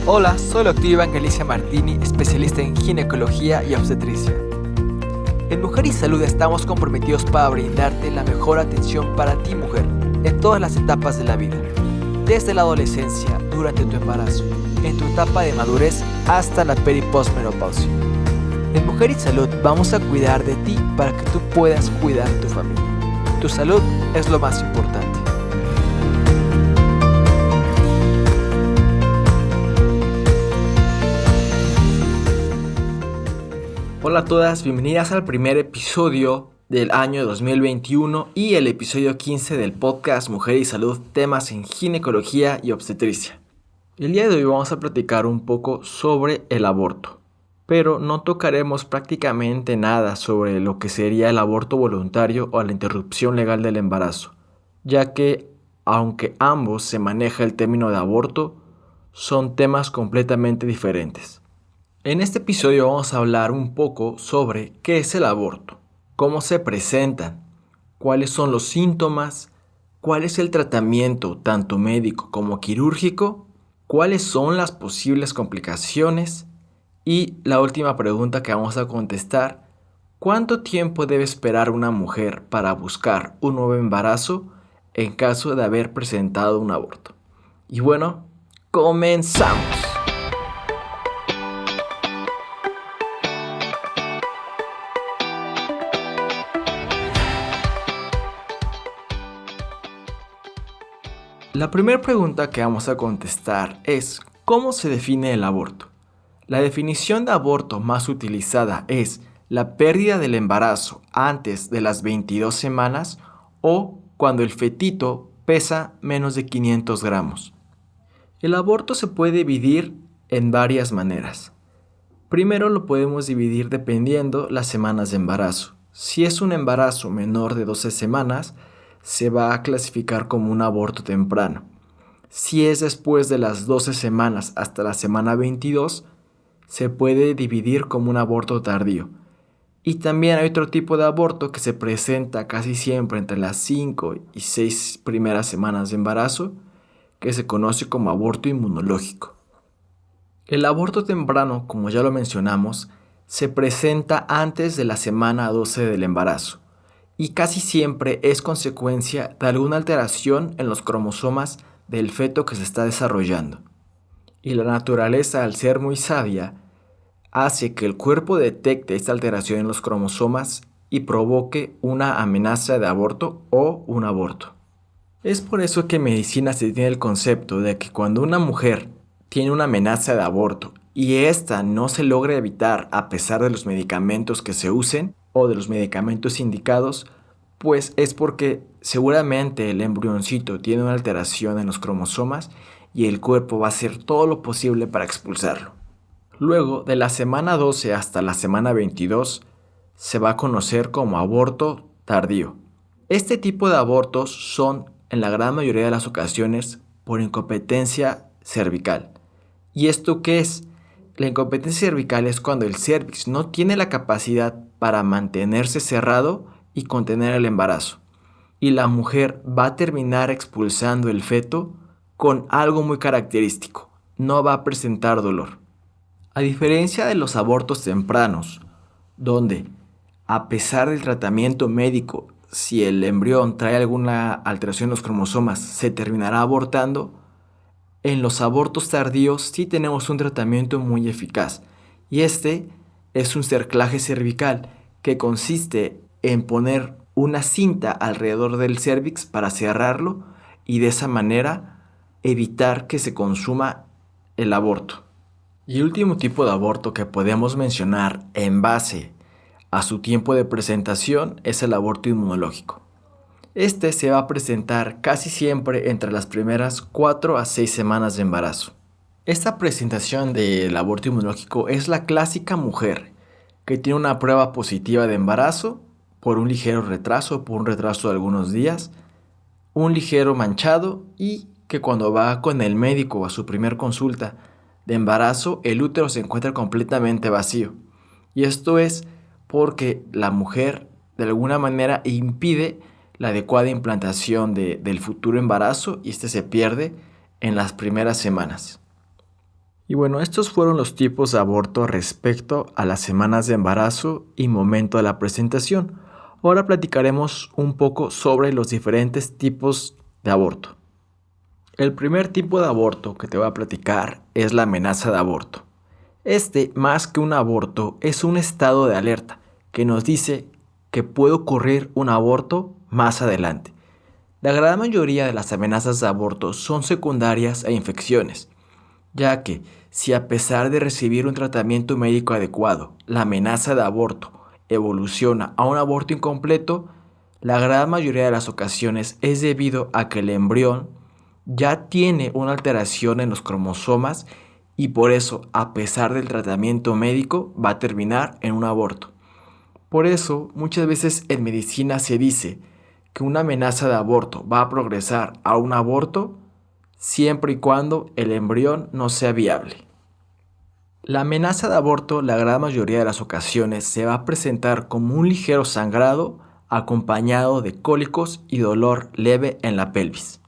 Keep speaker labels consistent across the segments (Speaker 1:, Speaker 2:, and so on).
Speaker 1: Hola, soy la doctora Angelicia Martini, especialista en ginecología y obstetricia. En Mujer y Salud estamos comprometidos para brindarte la mejor atención para ti, mujer, en todas las etapas de la vida. Desde la adolescencia, durante tu embarazo, en tu etapa de madurez, hasta la peri-postmenopausia. En Mujer y Salud vamos a cuidar de ti para que tú puedas cuidar a tu familia. Tu salud es lo más importante. Hola a todas, bienvenidas al primer episodio del año 2021 y el episodio 15 del podcast Mujer y Salud, temas en ginecología y obstetricia. El día de hoy vamos a platicar un poco sobre el aborto, pero no tocaremos prácticamente nada sobre lo que sería el aborto voluntario o la interrupción legal del embarazo, ya que aunque ambos se maneja el término de aborto, son temas completamente diferentes. En este episodio vamos a hablar un poco sobre qué es el aborto, cómo se presentan, cuáles son los síntomas, cuál es el tratamiento tanto médico como quirúrgico, cuáles son las posibles complicaciones y la última pregunta que vamos a contestar, ¿cuánto tiempo debe esperar una mujer para buscar un nuevo embarazo en caso de haber presentado un aborto? Y bueno, comenzamos. La primera pregunta que vamos a contestar es ¿cómo se define el aborto? La definición de aborto más utilizada es la pérdida del embarazo antes de las 22 semanas o cuando el fetito pesa menos de 500 gramos. El aborto se puede dividir en varias maneras. Primero lo podemos dividir dependiendo las semanas de embarazo. Si es un embarazo menor de 12 semanas, se va a clasificar como un aborto temprano. Si es después de las 12 semanas hasta la semana 22, se puede dividir como un aborto tardío. Y también hay otro tipo de aborto que se presenta casi siempre entre las 5 y 6 primeras semanas de embarazo, que se conoce como aborto inmunológico. El aborto temprano, como ya lo mencionamos, se presenta antes de la semana 12 del embarazo y casi siempre es consecuencia de alguna alteración en los cromosomas del feto que se está desarrollando. Y la naturaleza, al ser muy sabia, hace que el cuerpo detecte esta alteración en los cromosomas y provoque una amenaza de aborto o un aborto. Es por eso que en medicina se tiene el concepto de que cuando una mujer tiene una amenaza de aborto y esta no se logra evitar a pesar de los medicamentos que se usen o de los medicamentos indicados, pues es porque seguramente el embrioncito tiene una alteración en los cromosomas y el cuerpo va a hacer todo lo posible para expulsarlo. Luego, de la semana 12 hasta la semana 22, se va a conocer como aborto tardío. Este tipo de abortos son, en la gran mayoría de las ocasiones, por incompetencia cervical. ¿Y esto qué es? La incompetencia cervical es cuando el cérvix no tiene la capacidad para mantenerse cerrado y contener el embarazo. Y la mujer va a terminar expulsando el feto con algo muy característico. No va a presentar dolor. A diferencia de los abortos tempranos, donde a pesar del tratamiento médico, si el embrión trae alguna alteración en los cromosomas, se terminará abortando, en los abortos tardíos sí tenemos un tratamiento muy eficaz. Y este es un cerclaje cervical que consiste en poner una cinta alrededor del cérvix para cerrarlo y de esa manera evitar que se consuma el aborto. Y el último tipo de aborto que podemos mencionar en base a su tiempo de presentación es el aborto inmunológico. Este se va a presentar casi siempre entre las primeras 4 a 6 semanas de embarazo. Esta presentación del aborto inmunológico es la clásica mujer que tiene una prueba positiva de embarazo por un ligero retraso, por un retraso de algunos días, un ligero manchado y que cuando va con el médico a su primer consulta de embarazo, el útero se encuentra completamente vacío. Y esto es porque la mujer de alguna manera impide la adecuada implantación del futuro embarazo y este se pierde en las primeras semanas. Y bueno, estos fueron los tipos de aborto respecto a las semanas de embarazo y momento de la presentación. Ahora platicaremos un poco sobre los diferentes tipos de aborto. El primer tipo de aborto que te voy a platicar es la amenaza de aborto. Este, más que un aborto, es un estado de alerta que nos dice que puede ocurrir un aborto más adelante. La gran mayoría de las amenazas de aborto son secundarias a infecciones, ya que si a pesar de recibir un tratamiento médico adecuado, la amenaza de aborto evoluciona a un aborto incompleto, la gran mayoría de las ocasiones es debido a que el embrión ya tiene una alteración en los cromosomas y por eso, a pesar del tratamiento médico, va a terminar en un aborto. Por eso, muchas veces en medicina se dice que una amenaza de aborto va a progresar a un aborto siempre y cuando el embrión no sea viable. La amenaza de aborto, la gran mayoría de las ocasiones, se va a presentar como un ligero sangrado acompañado de cólicos y dolor leve en la pelvis.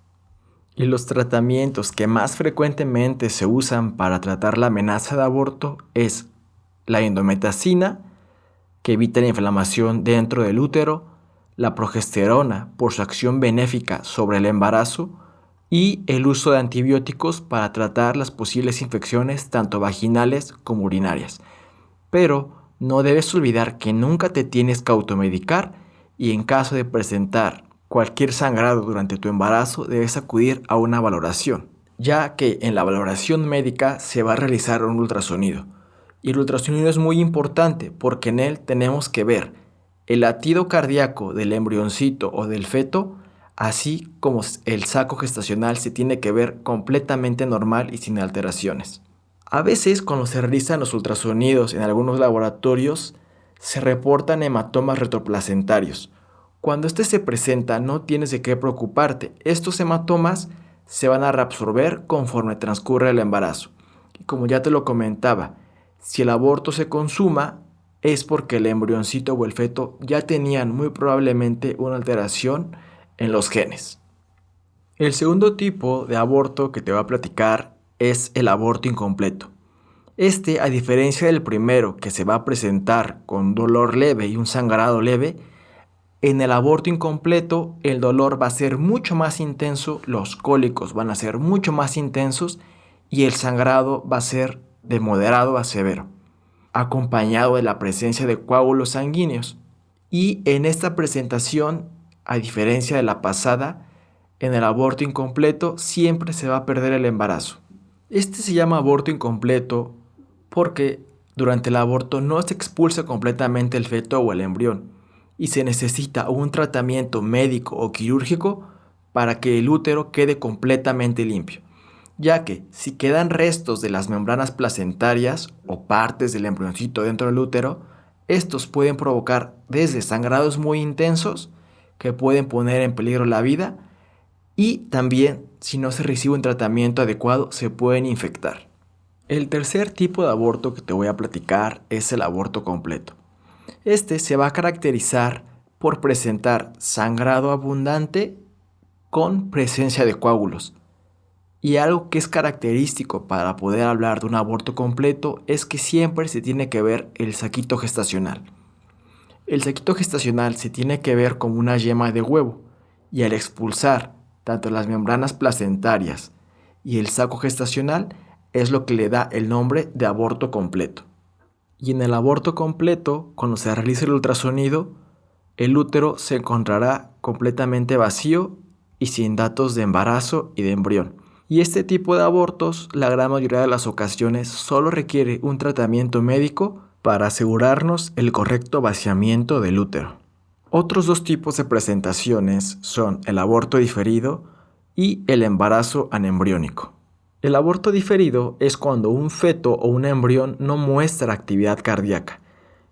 Speaker 1: Y los tratamientos que más frecuentemente se usan para tratar la amenaza de aborto es la indometacina, que evita la inflamación dentro del útero, la progesterona por su acción benéfica sobre el embarazo y el uso de antibióticos para tratar las posibles infecciones tanto vaginales como urinarias. Pero no debes olvidar que nunca te tienes que automedicar y en caso de presentar cualquier sangrado durante tu embarazo debes acudir a una valoración, ya que en la valoración médica se va a realizar un ultrasonido. Y el ultrasonido es muy importante porque en él tenemos que ver el latido cardíaco del embrioncito o del feto, así como el saco gestacional se tiene que ver completamente normal y sin alteraciones. A veces cuando se realizan los ultrasonidos en algunos laboratorios se reportan hematomas retroplacentarios. Cuando este se presenta no tienes de qué preocuparte, estos hematomas se van a reabsorber conforme transcurre el embarazo. Y como ya te lo comentaba, si el aborto se consuma es porque el embrioncito o el feto ya tenían muy probablemente una alteración en los genes. El segundo tipo de aborto que te voy a platicar es el aborto incompleto. Este, a diferencia del primero que se va a presentar con dolor leve y un sangrado leve, en el aborto incompleto el dolor va a ser mucho más intenso, los cólicos van a ser mucho más intensos y el sangrado va a ser de moderado a severo, acompañado de la presencia de coágulos sanguíneos. Y en esta presentación, a diferencia de la pasada, en el aborto incompleto siempre se va a perder el embarazo. Este se llama aborto incompleto porque durante el aborto no se expulsa completamente el feto o el embrión y se necesita un tratamiento médico o quirúrgico para que el útero quede completamente limpio, ya que si quedan restos de las membranas placentarias o partes del embrioncito dentro del útero, estos pueden provocar desde sangrados muy intensos que pueden poner en peligro la vida y también, si no se recibe un tratamiento adecuado, se pueden infectar. El tercer tipo de aborto que te voy a platicar es el aborto completo. Este se va a caracterizar por presentar sangrado abundante con presencia de coágulos. Y algo que es característico para poder hablar de un aborto completo es que siempre se tiene que ver el saquito gestacional. El saquito gestacional se tiene que ver como una yema de huevo y al expulsar tanto las membranas placentarias y el saco gestacional es lo que le da el nombre de aborto completo. Y en el aborto completo, cuando se realice el ultrasonido, el útero se encontrará completamente vacío y sin datos de embarazo y de embrión. Y este tipo de abortos, la gran mayoría de las ocasiones, solo requiere un tratamiento médico para asegurarnos el correcto vaciamiento del útero. Otros dos tipos de presentaciones son el aborto diferido y el embarazo anembriónico. El aborto diferido es cuando un feto o un embrión no muestra actividad cardíaca.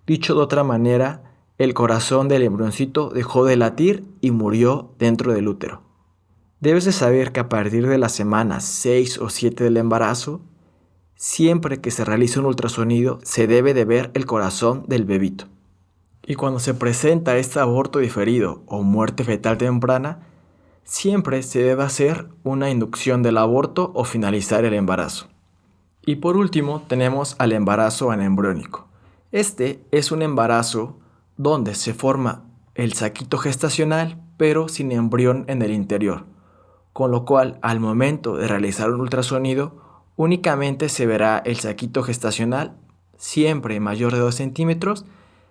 Speaker 1: Dicho de otra manera, el corazón del embrioncito dejó de latir y murió dentro del útero. Debes de saber que a partir de la semana 6 o 7 del embarazo, siempre que se realice un ultrasonido, se debe de ver el corazón del bebito. Y cuando se presenta este aborto diferido o muerte fetal temprana, siempre se debe hacer una inducción del aborto o finalizar el embarazo. Y por último tenemos al embarazo anembriónico. Este es un embarazo donde se forma el saquito gestacional pero sin embrión en el interior, con lo cual al momento de realizar un ultrasonido únicamente se verá el saquito gestacional, siempre mayor de 2 centímetros,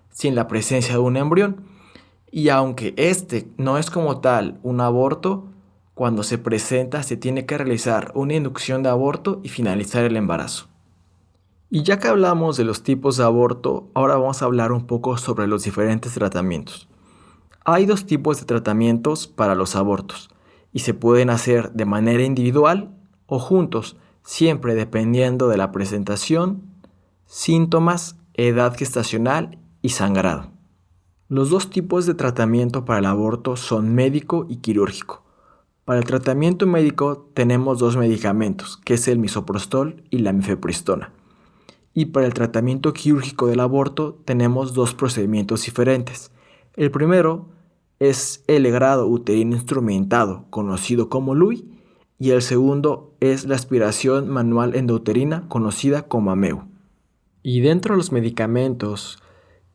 Speaker 1: sin la presencia de un embrión. Y aunque este no es como tal un aborto, cuando se presenta se tiene que realizar una inducción de aborto y finalizar el embarazo. Y ya que hablamos de los tipos de aborto, ahora vamos a hablar un poco sobre los diferentes tratamientos. Hay dos tipos de tratamientos para los abortos y se pueden hacer de manera individual o juntos, siempre dependiendo de la presentación, síntomas, edad gestacional y sangrado. Los dos tipos de tratamiento para el aborto son médico y quirúrgico. Para el tratamiento médico tenemos dos medicamentos, que es el misoprostol y la mifepristona. Y para el tratamiento quirúrgico del aborto tenemos dos procedimientos diferentes. El primero es el legrado uterino instrumentado, conocido como LUI, y el segundo es la aspiración manual endouterina, conocida como AMEU. Y dentro de los medicamentos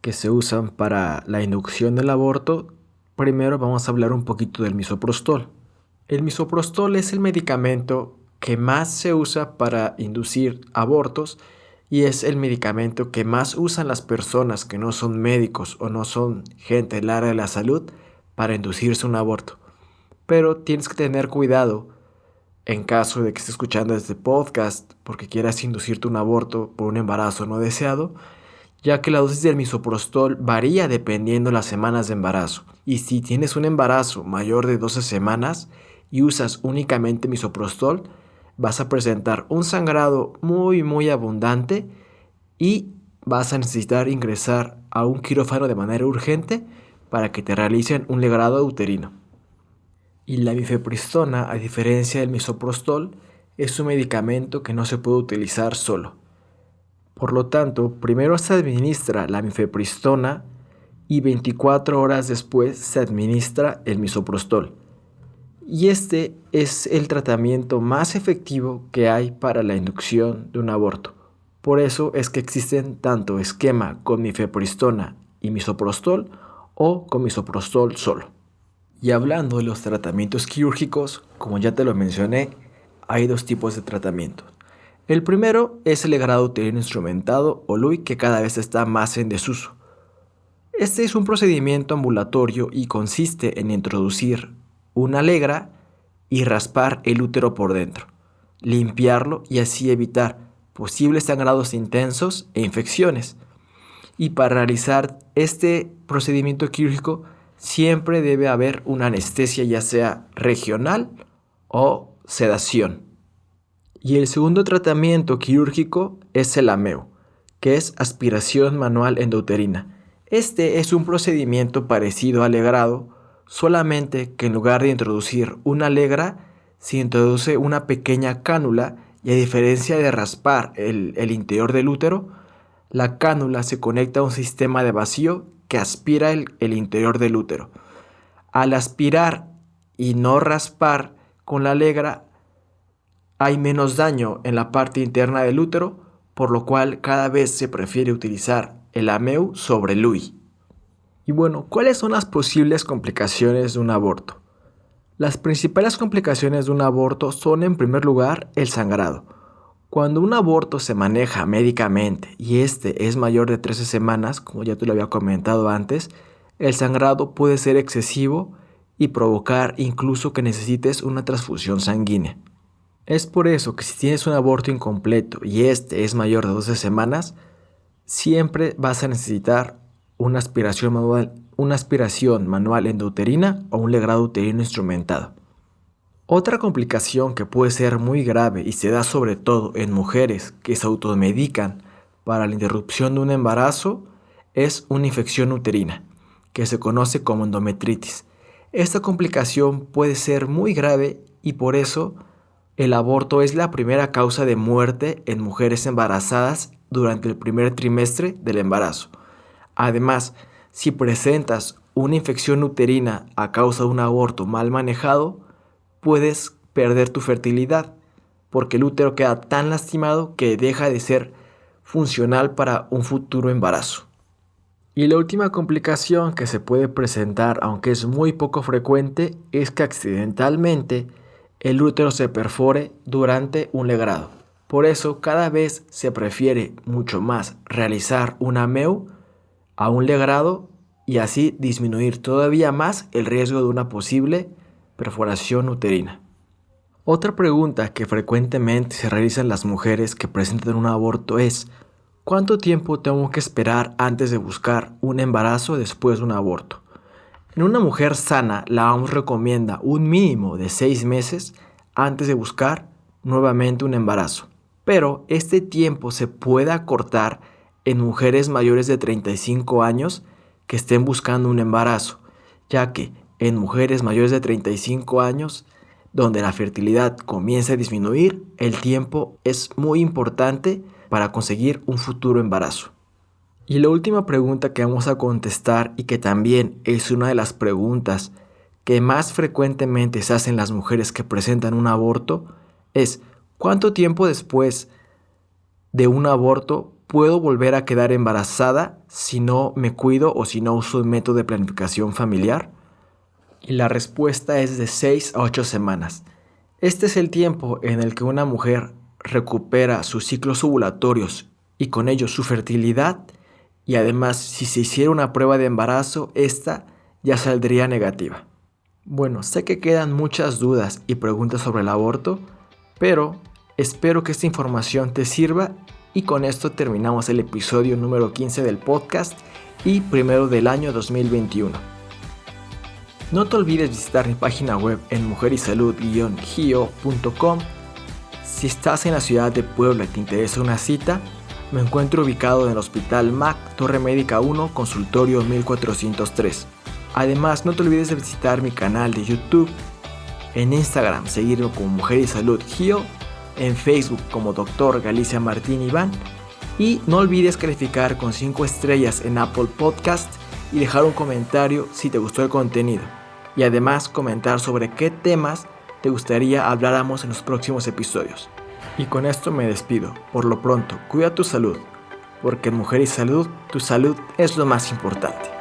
Speaker 1: que se usan para la inducción del aborto, primero vamos a hablar un poquito del misoprostol. El misoprostol es el medicamento que más se usa para inducir abortos y es el medicamento que más usan las personas que no son médicos o no son gente del área de la salud para inducirse un aborto. Pero tienes que tener cuidado en caso de que estés escuchando este podcast porque quieras inducirte un aborto por un embarazo no deseado, ya que la dosis del misoprostol varía dependiendo de las semanas de embarazo. Y si tienes un embarazo mayor de 12 semanas y usas únicamente misoprostol, vas a presentar un sangrado muy abundante y vas a necesitar ingresar a un quirófano de manera urgente para que te realicen un legrado uterino. Y la mifepristona, a diferencia del misoprostol, es un medicamento que no se puede utilizar solo. Por lo tanto, primero se administra la mifepristona y 24 horas después se administra el misoprostol. Y este es el tratamiento más efectivo que hay para la inducción de un aborto. Por eso es que existen tanto esquema con mifepristona y misoprostol o con misoprostol solo. Y hablando de los tratamientos quirúrgicos, como ya te lo mencioné, hay dos tipos de tratamientos. El primero es el legrado uterino instrumentado o LUI, que cada vez está más en desuso. Este es un procedimiento ambulatorio y consiste en introducir una legra y raspar el útero por dentro, limpiarlo y así evitar posibles sangrados intensos e infecciones. Y para realizar este procedimiento quirúrgico siempre debe haber una anestesia, ya sea regional o sedación. Y el segundo tratamiento quirúrgico es el AMEU, que es aspiración manual endouterina. Este es un procedimiento parecido al legrado, solamente que en lugar de introducir una legra, se introduce una pequeña cánula y a diferencia de raspar el interior del útero, la cánula se conecta a un sistema de vacío que aspira el interior del útero. Al aspirar y no raspar con la legra, hay menos daño en la parte interna del útero, por lo cual cada vez se prefiere utilizar el AMEU sobre el LUI. Y bueno, ¿cuáles son las posibles complicaciones de un aborto? Las principales complicaciones de un aborto son en primer lugar el sangrado. Cuando un aborto se maneja médicamente y este es mayor de 13 semanas, como ya te lo había comentado antes, el sangrado puede ser excesivo y provocar incluso que necesites una transfusión sanguínea. Es por eso que si tienes un aborto incompleto y este es mayor de 12 semanas, siempre vas a necesitar una aspiración manual endouterina o un legrado uterino instrumentado. Otra complicación que puede ser muy grave y se da sobre todo en mujeres que se automedican para la interrupción de un embarazo es una infección uterina, que se conoce como endometritis. Esta complicación puede ser muy grave y por eso el aborto es la primera causa de muerte en mujeres embarazadas durante el primer trimestre del embarazo. Además, si presentas una infección uterina a causa de un aborto mal manejado, puedes perder tu fertilidad. porque el útero queda tan lastimado que deja de ser funcional para un futuro embarazo. Y la última complicación que se puede presentar, aunque es muy poco frecuente, es que accidentalmente el útero se perfore durante un legrado. Por eso cada vez se prefiere mucho más realizar una MEU a un legrado y así disminuir todavía más el riesgo de una posible perforación uterina. Otra pregunta que frecuentemente se realizan las mujeres que presentan un aborto es: ¿cuánto tiempo tengo que esperar antes de buscar un embarazo después de un aborto? En una mujer sana, la OMS recomienda un mínimo de 6 meses antes de buscar nuevamente un embarazo. Pero este tiempo se puede acortar en mujeres mayores de 35 años que estén buscando un embarazo, ya que en mujeres mayores de 35 años, donde la fertilidad comienza a disminuir, el tiempo es muy importante para conseguir un futuro embarazo. Y la última pregunta que vamos a contestar, y que también es una de las preguntas que más frecuentemente se hacen las mujeres que presentan un aborto, es: ¿cuánto tiempo después de un aborto puedo volver a quedar embarazada si no me cuido o si no uso un método de planificación familiar? Y la respuesta es de 6 a 8 semanas. Este es el tiempo en el que una mujer recupera sus ciclos ovulatorios y con ello su fertilidad, y además si se hiciera una prueba de embarazo, esta ya saldría negativa. Bueno, sé que quedan muchas dudas y preguntas sobre el aborto, pero espero que esta información te sirva, y con esto terminamos el episodio número 15 del podcast y primero del año 2021. No te olvides visitar mi página web en mujerisalud-gio.com. Si estás en la ciudad de Puebla y te interesa una cita, me encuentro ubicado en el Hospital MAC, Torre Médica 1, Consultorio 1403. Además, no te olvides de visitar mi canal de YouTube, en Instagram seguirme como Mujer y Salud Gio, en Facebook como Dr. Galicia Martín Iván, y no olvides calificar con 5 estrellas en Apple Podcast y dejar un comentario si te gustó el contenido, y además comentar sobre qué temas te gustaría habláramos en los próximos episodios. Y con esto me despido. Por lo pronto, cuida tu salud, porque en Mujer y Salud, tu salud es lo más importante.